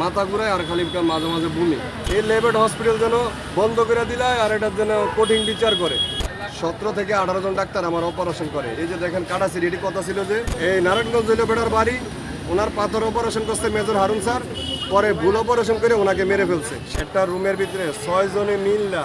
মাথা ঘুরায় আর খালি মাঝে মাঝে বমি। এই লেবেট হসপিটাল যেন বন্ধ করে দিলায় আর এটার যেন কঠিন বিচার করে। 17 থেকে 18 জন ডাক্তার আমার অপারেশন করে। এই যে দেখেন কাটাছিরি, এটি কথা ছিল যে এই নারায়ণগঞ্জ হইল বেটার বাড়ি, ওনার পাথর অপারেশন করছে মেজর হারুন স্যার, পরে ভুল অপারেশন করে ওনাকে মেরে ফেলছে। একটা রুমের ভিতরে 6 জনে মিললা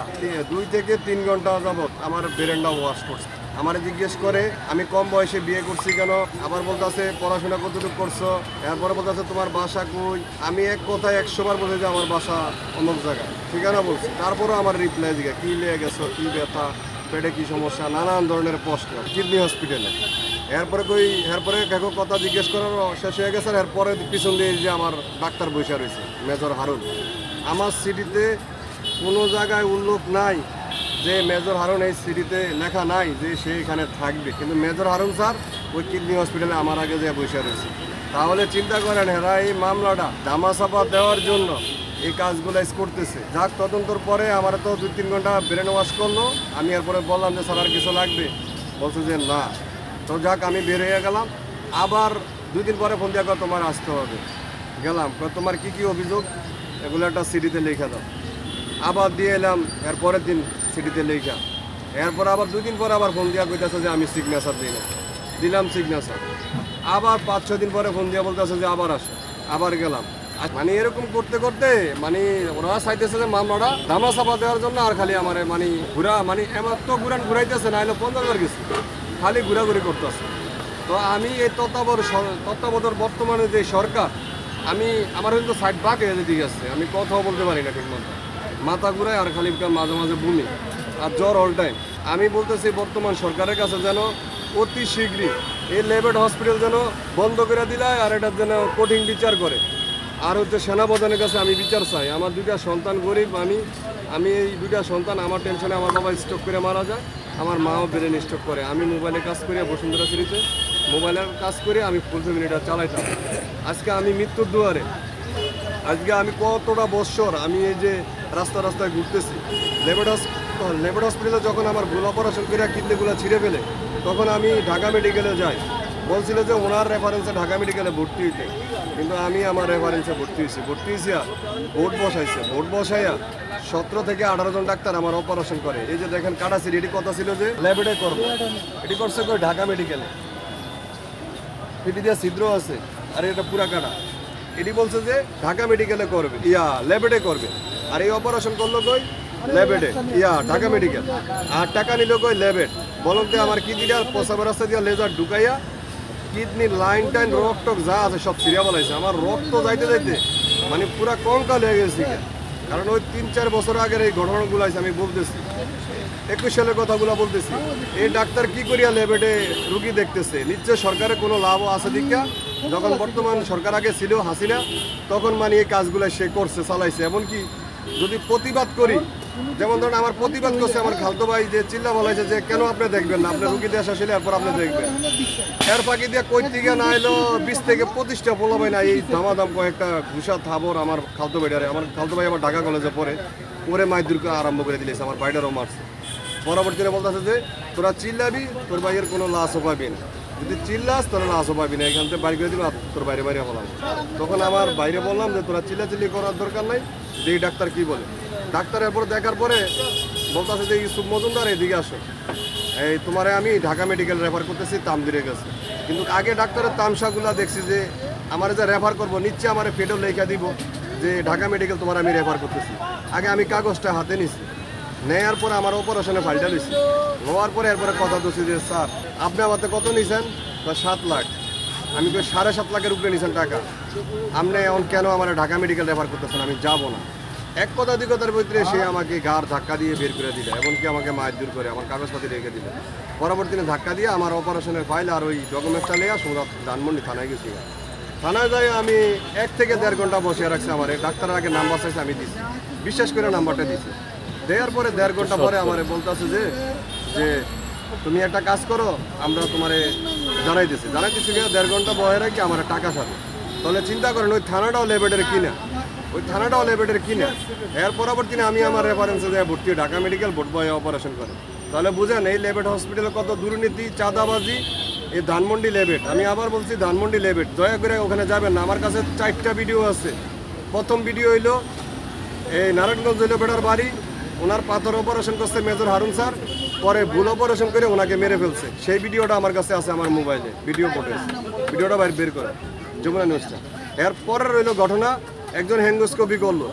2 থেকে 3 ঘন্টা যাবত আমার বেরেন্ডা ওয়াশ করছে। আমার জিজ্ঞেস করে আমি কম বয়সে বিয়ে করছি কেন, আবার বলতেছে পড়াশোনা কতটুকু করছো, এরপরে বলতেছে তোমার বাসা কই। আমি এক কথায় 100 বার বলছি যে আমার বাসা অমুক জায়গায়, ঠিকানা বলছি। তারপরেও আমার রিপ্লাই দিকে কি লেগে গেছো, কি ব্যথা, পেটে কি সমস্যা, নানান ধরনের প্রশ্ন। কিডনি হসপিটালে এরপরে কাকু কথা জিজ্ঞেস করার শেষ হয়ে গেছে। এরপরে পিছন দিয়ে যে আমার ডাক্তার বসে রয়েছে মেজর হারুন। আমার সিটিতে কোনো জায়গায় উল্লেখ নাই যে মেজর হারুন, এই সিটিতে লেখা নাই যে সে এখানে থাকবে, কিন্তু মেজর হারুন স্যার ওই কিডনি হসপিটালে আমার আগে যে বসে রয়েছে। তাহলে চিন্তা করেন এরা এই মামলাটা ধামাচাপা দেওয়ার জন্য এই কাজগুলো করতেছে। যাক, তদন্তর পরে আমার তো 2-3 ঘন্টা ব্রেন ওয়াশ করলো। আমি এরপরে বললাম যে স্যার আর কিছু লাগবে, বলছে যে না। তো যাক, আমি বের হয়ে গেলাম। আবার 2 দিন পরে ফোন দিয়া তোমার আসতে হবে। গেলাম, তোমার কি কি অভিযোগ এগুলো একটা সিডিতে লেখা দাও। আবার দিয়ে এলাম, এরপরের দিন সিডিতে লেখা। এরপর আবার 2 দিন পরে আবার ফোন দিয়া কইতেছে যে আমি সিগনেচার দিই না, দিলাম সিগনেচার। আবার 5-6 দিন পরে ফোন দিয়া বলতেছে যে আবার আসো। আবার গেলাম। মানে এরকম করতে করতে মানে ওরা চাইতেছে যে মামলাটা ধামাচাপা দেওয়ার জন্য আর খালি আমার মানে এমন তো ঘুরাইতেছে না, হলে 50 বার গেছি, খালি ঘোরাঘুরি করতেছে। তো আমি এই তত্ত্বাবধায়ক বর্তমানে যে সরকার, আমার কিন্তু সাইড বাক হয়ে যেতে গেছে, আমি কথাও বলতে পারি না ঠিক মতো, মাথা ঘুরায় আর খালি মাঝে মাঝে বমি আর জ্বর অল টাইম। আমি বলতেছি বর্তমান সরকারের কাছে যেন অতি শীঘ্রই এই লেবেট হসপিটাল যেন বন্ধ করে দিলায় আর এটার যেন কঠিন বিচার করে। আর হচ্ছে সেনাপ্রধানের কাছে আমি বিচার চাই। আমার 2টা সন্তান গরিব, আমি এই 2টা সন্তান, আমার টেনশনে আমার বাবা স্ট্রোক করে মারা যায়, আমার মাও ব্রেন স্ট্রোক করে। আমি মোবাইলে কাজ করি বসুন্ধরা সিটিতে, মোবাইলের কাজ করে আমি ফুল ফ্যামিলিটা চালাইতাম। আজকে আমি মৃত্যুর দুয়ারে। আজকে আমি কতটা বৎসর আমি এই যে রাস্তায় ঘুরতেছি। লেবেট হসপিটালে যখন আমার ভুল অপারেশন করে কিডনিগুলো ছিঁড়ে ফেলে, তখন আমি ঢাকা মেডিকেলে যাই। বলছিল যে ওনার রেফারেন্সে ঢাকা মেডিকেলে ভর্তি হইতে, কিন্তু আমি আমার রেফারেন্সে ভর্তি হয়েছি ভোট বসাইয়া 17 থেকে 18 জন ডাক্তার আমার অপারেশন করে। এই যে দেখেন কাটাছিরি, এটি কথা ছিল যে ল্যাবেটে করবো, এটি করছে কই ঢাকা মেডিকেলে, পিটি দিয়ে ছিদ্র আছে আর এটা পুরা কাটা। এটি বলছে যে ঢাকা মেডিকেলে করবে, ল্যাবেটে করবে। আর এই অপারেশন করলো কই ল্যাবেটে, ঢাকা মেডিকেল। আর টাকা নিল কই ল্যাবেট। বলতে আমার কিডনিটা প্রসাবের রাস্তা দিয়ে লেজার ঢুকাইয়া কিডনির লাইন টাইন রক্ত যা আছে সব ছিঁড়া বলাইছে। আমার রক্ত যাইতে মানে পুরা কঙ্কাল হয়ে গেছে। কারণ ওই 3-4 বছর আগের এই ঘটনাগুলো আছে, আমি বলতেছি 21 সালের কথাগুলো বলতেছি। এই ডাক্তার কি করিয়া লেবেটে রুগী দেখতেছে, নিশ্চয় সরকারের কোনো লাভও আছে দীক্ষা। যখন বর্তমান সরকার আগে ছিল হাসিনা, তখন মানে এই কাজগুলো সে করছে, চালাইছে। এমনকি যদি প্রতিবাদ করি, যেমন ধরেন আমার প্রতিবাদ করছে আমার খালতো ভাই, যে চিল্লা বলাইছে যে কেন আপনি দেখবেন না, আপনার রুগী দেশ আসলে এরপর আপনি দেখবেন। এর ফাঁকি দিয়ে কই থেকে না এলো 20 থেকে 25টা পোলাবে না এই দামাদাম কয়েকটা ঘুষা থাবর আমার খালতো ভাইটারে। আমার খালতো ভাই আমার ঢাকা কলেজে পরে মাইদুরকে আরম্ভ করে দিলেছে, আমার ভাইটারও মারছে। পরবর্তীতে বলতেছে যে তোরা চিল্লাবি, তোর ভাইয়ের কোনো লাশও পাবি না, যদি চিল্লাস তোরা লাশও পাবি না, এখান থেকে বাড়ি করে দিবি, তোর বাইরে বললাম। তখন আমার বাইরে বললাম যে তোরা চিল্লাচিল্লি করার দরকার নাই, যে ডাক্তার কি বলে। ডাক্তারের পরে দেখার পরে বলতেছে যে ইউসুফ মজুমদার এদিকে আসো, এই তোমারে আমি ঢাকা মেডিকেল রেফার করতেছি তামদিরে গেছে। কিন্তু আগে ডাক্তারের তামসাগুলো দেখছি যে আমার যে রেফার করবো নিচ্ছে আমার পেটও লেখা দিব যে ঢাকা মেডিকেল তোমার আমি রেফার করতেছি। আগে আমি কাগজটা হাতে নিছি, নেওয়ার পরে আমার অপারেশনে ফাইলটা নিছি, নেওয়ার পরে এরপরে কথা বলছি যে স্যার আপনি আমাকে কত নিছেন, 7 লাখ। আমি কই 7.5 লাখের উপরে নিছেন টাকা, আপনি এখন কেন আমার ঢাকা মেডিকেল রেফার করতেছেন, আমি যাবো না। এক কথা 2 কথার ভিতরে সে আমাকে গাড় ধাক্কা দিয়ে বের করে দিল, এমনকি আমাকে মারধর করে আমার কাগজপাতি রেখে দিল। পরবর্তীতে ধাক্কা দিয়ে আমার অপারেশনের ফাইল আর ওই ডকুমেন্টসটা নিয়ে সোজা ধানমন্ডি থানায় গেছি। থানায় যাই আমি 1 থেকে 1.5 ঘন্টা বসে রাখছি। আমার ডাক্তারের আগে নাম্বার চাইছে, আমি দিছি, বিশ্বাস করে নাম্বারটা দিছি। দেওয়ার পরে 1.5 ঘন্টা পরে আমার বলতেছে যে তুমি একটা কাজ করো, আমরা তোমারে জানাইতেছি 1.5 ঘন্টা বয়ে রাখি আমার টাকা সাথে। তাহলে চিন্তা করেন ওই থানাটাও লেবেটের কিনা, এর পরবর্তী আমি আমার রেফারেন্সে যায় ভর্তি ঢাকা মেডিকেল ভোট বয়ে অপারেশন করে। তাহলে বুঝেন এই লেবেট হসপিটালে কত দুর্নীতি, চাঁদাবাজি। এই ধানমন্ডি লেবেট, আমি আবার বলছি ধানমন্ডি লেবেট, দয়া করে ওখানে যাবেন না। আমার কাছে 4টা ভিডিও আছে, প্রথম ভিডিও হইলো এই নারায়ণগঞ্জ হইলো বেটার বাড়ি, ওনার পাথর অপারেশন করছে মেজর হারুন স্যার, পরে ভুল অপারেশন করে ওনাকে মেরে ফেলছে। সেই ভিডিওটা আমার কাছে আছে, আমার মোবাইলে ভিডিও ফুটেজ, ভিডিওটা বাইরে বের করে যমুনা নিউজটা। এর পরের রইলো ঘটনা, একজন হ্যাঙ্গোস্কোপি করলো,